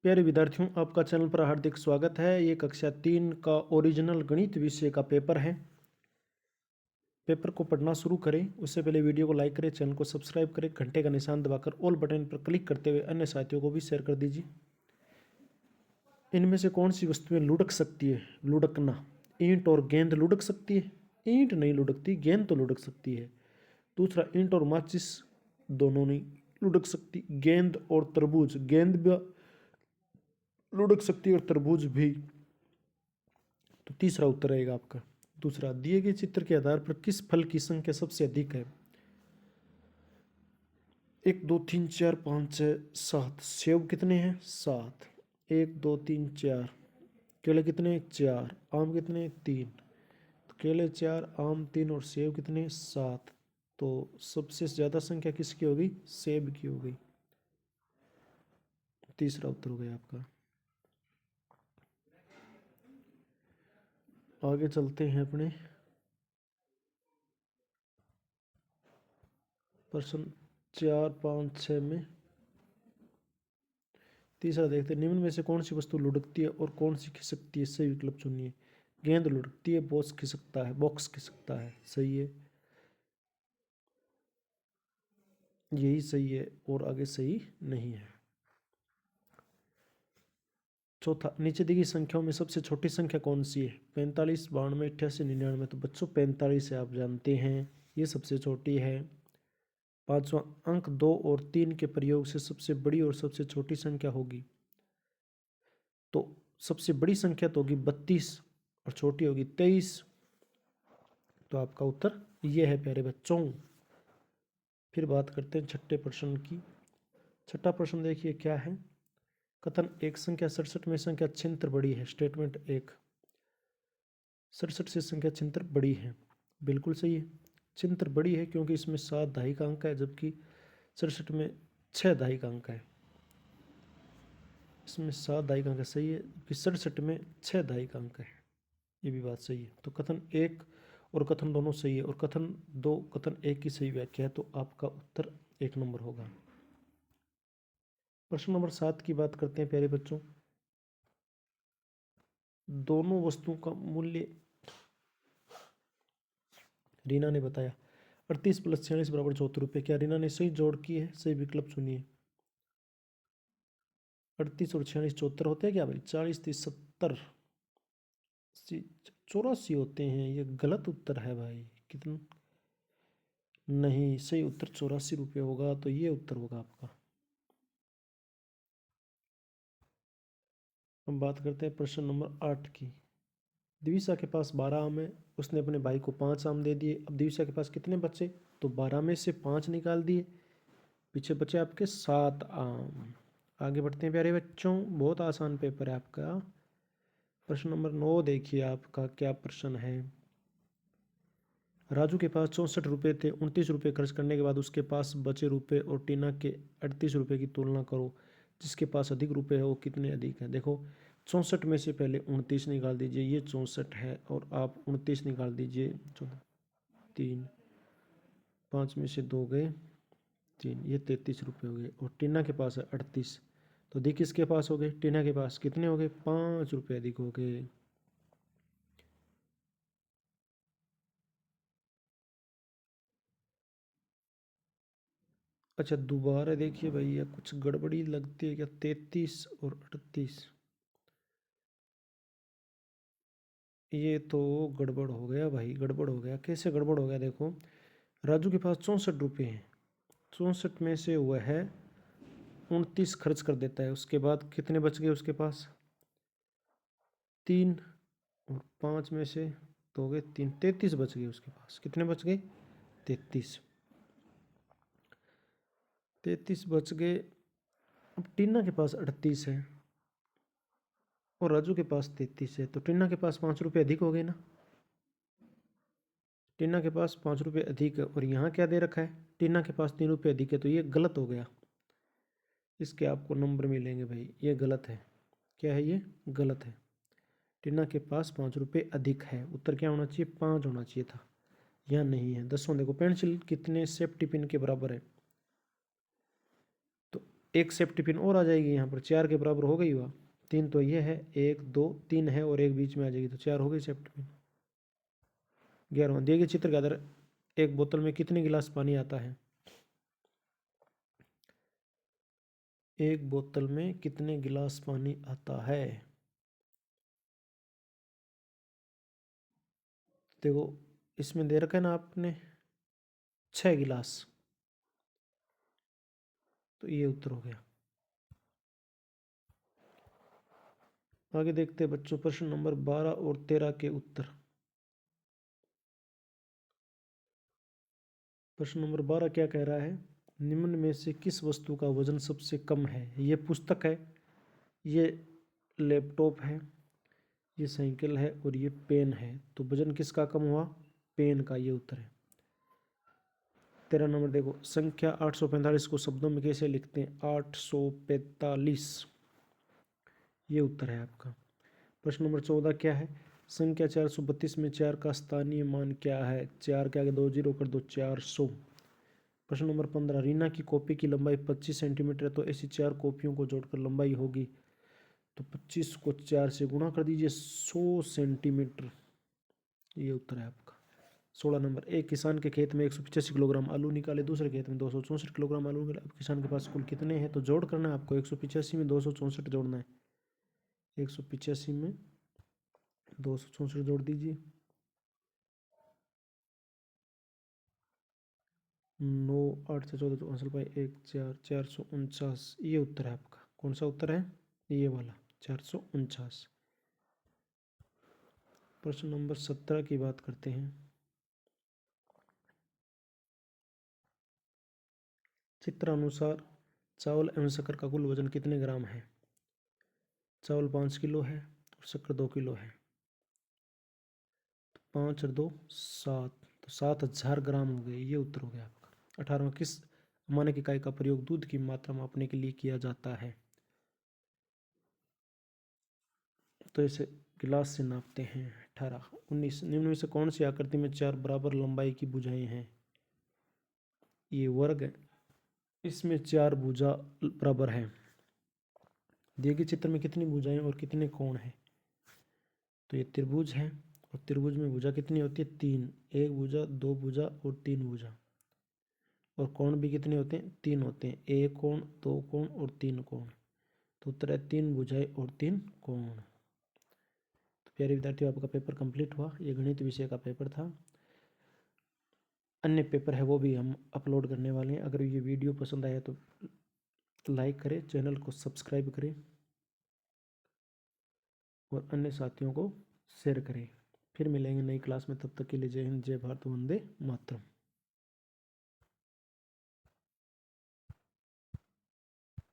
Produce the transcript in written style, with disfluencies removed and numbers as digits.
प्यारे विद्यार्थियों, आपका चैनल पर हार्दिक स्वागत है। ये कक्षा 3 का ओरिजिनल गणित विषय का पेपर है। पेपर को पढ़ना शुरू करें उससे पहले वीडियो को लाइक करें, चैनल को सब्सक्राइब करें, घंटे का निशान दबाकर ऑल बटन पर क्लिक करते हुए अन्य साथियों को भी शेयर कर दीजिए। इनमें से कौन सी वस्तुएं लुढ़क सकती है? लुढ़कना। ईंट और गेंद लुढ़क सकती है? ईंट नहीं लुढ़कती, गेंद तो लुढ़क सकती है। दूसरा, ईंट और माचिस दोनों नहीं लुढ़क सकती। गेंद और तरबूज, गेंद भी लुढ़क सकती है और तरबूज भी। तो तीसरा उत्तर रहेगा आपका दूसरा। दिए गए चित्र के आधार पर किस फल की संख्या सबसे अधिक है? 1 2 3 4 5 6 7। सेब कितने हैं? 7। 1 2 3 4। केले कितने? 4। आम कितने? 3। तो केले 4, आम 3 और सेब कितने? 7। तो सबसे ज़्यादा संख्या किसकी होगी? सेब की हो गई। तीसरा उत्तर हो गया आपका। आगे चलते हैं अपने प्रश्न 4 5 6 में। तीसरा देखते हैं, निम्न में से कौन सी वस्तु लुढ़कती है और कौन सी खिसकती है? सही विकल्प चुनिए। गेंद लुढ़कती है, बॉक्स खिसकता है। बॉक्स खिसकता है, सही है, यही सही है और आगे सही नहीं है। चौथा, नीचे दी गई संख्याओं में सबसे छोटी संख्या कौन सी है? 45 92 88 99। तो बच्चों 45 है, आप जानते हैं, ये सबसे छोटी है। पांचवा अंक 2 और 3 के प्रयोग से सबसे बड़ी और सबसे छोटी संख्या होगी। तो सबसे बड़ी संख्या तो होगी 32 और छोटी होगी 23। तो आपका उत्तर ये है प्यारे बच्चों। फिर बात करते हैं छठे प्रश्न की। छठा प्रश्न देखिए क्या है। कथन, एक संख्या 67 में संख्या छिहत्तर बड़ी है। स्टेटमेंट 1, 67 से संख्या छिहत्तर बड़ी है। बिल्कुल सही है, छिहत्तर बड़ी है क्योंकि इसमें 7 दहाई का अंक है, जबकि 67 में 6 दहाई का अंक है। इसमें 7 दहाई का अंक है, सही है, जबकि 67 में 6 दहाई का अंक है। ये भी बात सही है। तो कथन 1 और कथन दोनों सही है और कथन 2 कथन 1 की सही व्याख्या है। तो आपका उत्तर 1 नंबर होगा। प्रश्न नंबर 7 की बात करते हैं प्यारे बच्चों। दोनों वस्तुओं का मूल्य रीना ने बताया। 38 + 46 = 74 रुपये। क्या रीना ने सही जोड़ की है? सही विकल्प चुनिए। 38 और 46 74 होते हैं क्या भाई? 40 30 70 84 होते हैं। ये गलत उत्तर है भाई। कितना? नहीं, सही उत्तर 84 रुपये होगा। तो ये उत्तर होगा आपका। हम बात करते हैं प्रश्न नंबर 8 की। दिविशा के पास 12 आम है, उसने अपने भाई को 5 आम दे दिए। अब दिविशा के पास कितने बचे? तो 12 में से 5 निकाल दिए, पीछे बचे आपके 7 आम। आगे बढ़ते हैं प्यारे बच्चों, बहुत आसान पेपर है आपका। प्रश्न नंबर 9 देखिए आपका क्या प्रश्न है। राजू के पास 64 रुपये थे। 29 रुपये खर्च करने के बाद उसके पास बचे रुपये और टीना के 38 रुपये की तुलना करो। जिसके पास अधिक रुपये है वो कितने अधिक है? देखो, 64 में से पहले 29 निकाल दीजिए, ये 64 है, और आप 29 निकाल दीजिए। 3 5 में से 2 गए 3, ये 33 रुपये हो गए। और टीना के पास है 38, तो अधिक किसके पास हो गए? टीना के पास। कितने हो गए? 5 रुपये अधिक हो गए। अच्छा, दोबारा देखिए भैया, कुछ गड़बड़ी लगती है क्या? 33 और 38, ये तो गड़बड़ हो गया भाई, गड़बड़ हो गया। कैसे गड़बड़ हो गया? देखो, राजू के पास 64 रुपये हैं। 64 में से वह है 29 खर्च कर देता है। उसके बाद कितने बच गए उसके पास? 3, और 5 में से 2 गए 3, 33 बच गए उसके पास। कितने बच गए? 33। 33 बच गए। अब टीना के पास 38 है और राजू के पास 33 है, तो टीना के पास 5 रुपये अधिक हो गए ना। टीना के पास 5 रुपये अधिक है और यहाँ क्या दे रखा है? टीना के पास 3 रुपये अधिक है, तो ये गलत हो गया। इसके आपको नंबर मिलेंगे भाई, ये गलत है। क्या है ये? गलत है। टीना के पास 5 रुपये अधिक है। उत्तर क्या होना चाहिए? 5 होना चाहिए था, यहाँ नहीं है। 10वां देखो, पेंसिल कितने सेफ्टी पिन के बराबर है? तो एक सेफ्टी पिन और आ जाएगी यहाँ पर, 4 के बराबर हो गई वह। 3 तो ये है, 1 2 3 है और एक बीच में आ जाएगी, तो 4 हो गई सेफ्टी पिन। 11वां, दिए गए चित्र के आधार एक बोतल में कितने गिलास पानी आता है? एक बोतल में कितने गिलास पानी आता है? देखो इसमें दे रखा है ना आपने 6 गिलास, तो ये उत्तर हो गया। आगे देखते हैं बच्चों प्रश्न नंबर 12 और 13 के उत्तर। प्रश्न नंबर 12 क्या कह रहा है? निम्न में से किस वस्तु का वजन सबसे कम है? ये पुस्तक है, ये लैपटॉप है, ये साइकिल है और ये पेन है, तो वजन किसका कम हुआ? पेन का, ये उत्तर है। 13 नंबर देखो, संख्या 845 को शब्दों में कैसे लिखते हैं? 845, ये उत्तर है आपका। प्रश्न नंबर 14 क्या है? संख्या 432 में 4 का स्थानीय मान क्या है? 4 के आगे 2 जीरो कर दो, 400। प्रश्न नंबर 15, रीना की कॉपी की लंबाई 25 सेंटीमीटर है, तो ऐसी 4 कॉपियों को जोड़कर लंबाई होगी, तो 25 को 4 से गुणा कर दीजिए, 100 सेंटीमीटर, ये उत्तर है आपका। 16 नंबर, एक किसान के खेत में 185 किलोग्राम आलू निकाले, दूसरे खेत में 264 किलोग्राम आलू निकाले, अब किसान के पास कुल कितने हैं? तो जोड़ करना है आपको, 185 में 264 जोड़ना है, 185 में 264 जोड़ दीजिए, 9 8 से 14 54 पाई 1 4 449, ये उत्तर है आपका। कौन सा उत्तर है? ये वाला 449। प्रश्न नंबर 17 की बात करते हैं। चित्रानुसार चावल एवं शक्कर का कुल वजन कितने ग्राम है? चावल 5 किलो है और शक्कर 2 किलो है, तो 5 और 2 7, तो 7000 ग्राम हो गए, ये उत्तर हो गया आपका। 18वां, किस मानक इकाई का प्रयोग दूध की मात्रा मापने के लिए किया जाता है? तो इसे गिलास से नापते हैं। 18 19, निम्न में से कौन सी आकृति में 4 बराबर लंबाई की भुजाएं हैं? ये वर्ग है, इसमें 4 भुजा बराबर है। दिए गए चित्र में कितनी भुजाएं और कितने कोण हैं? तो ये त्रिभुज है, और त्रिभुज में भुजा कितनी होती है? 3, एक भुजा, 2 भुजा और 3 भुजा। और कोण भी कितने होते हैं? 3 होते हैं, एक कोण, 2 कोण और 3 कोण। तो उत्तर है 3 भुजाएं और 3 कोण। तो प्यारे विद्यार्थियों, आपका पेपर कंप्लीट हुआ, ये गणित विषय का पेपर था। अन्य पेपर है वो भी हम अपलोड करने वाले हैं। अगर ये वीडियो पसंद आया तो लाइक करें, चैनल को सब्सक्राइब करें और अन्य साथियों को शेयर करें। फिर मिलेंगे नई क्लास में, तब तक के लिए जय हिंद, जय भारत, वंदे मातरम।